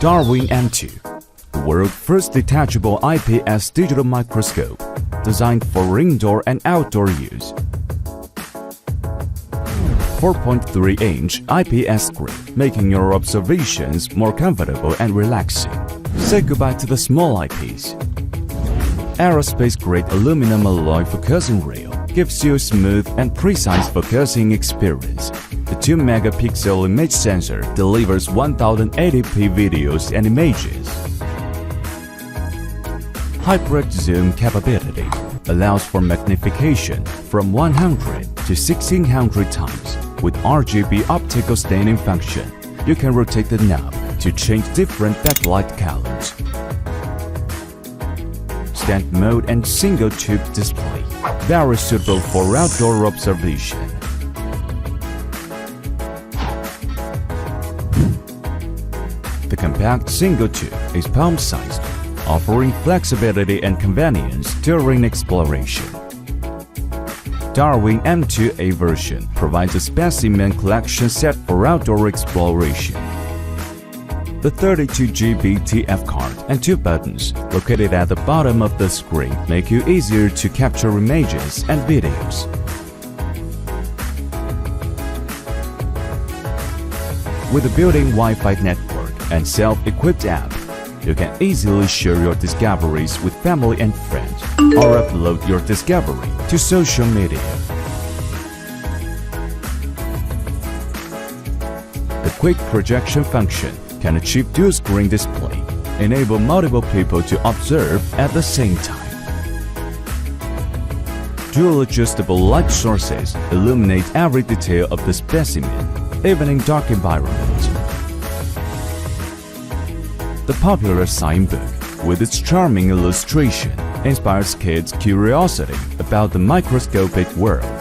Darwin M2, the world's first detachable IPS digital microscope, designed for indoor and outdoor use. 4.3-inch IPS screen, making your observations more comfortable and relaxing. Say goodbye to the small eyepiece. Aerospace-grade aluminum alloy focusing reel gives you a smooth and precise focusing experience. The 2-megapixel image sensor delivers 1080p videos and images. Hybrid zoom capability allows for magnification from 100 to 1600 times. With RGB optical staining function, you can rotate the knob to change different backlight colors. Stand mode and single tube display, very suitable for outdoor observation. The compact single tube is palm-sized, offering flexibility and convenience during exploration. Darwin M2A version provides a specimen collection set for outdoor exploration. The 32GB TF card and 2 buttons located at the bottom of the screen make it easier to capture images and videos. With a built-in Wi-Fi network and self-equipped app, you can easily share your discoveries with family and friends or upload your discovery to social media. The quick projection function can achieve dual-screen display, enable multiple people to observe at the same time. Dual adjustable light sources illuminate every detail of the specimen, even in dark environments. The popular sign book, with its charming illustration, inspires kids' curiosity about the microscopic world.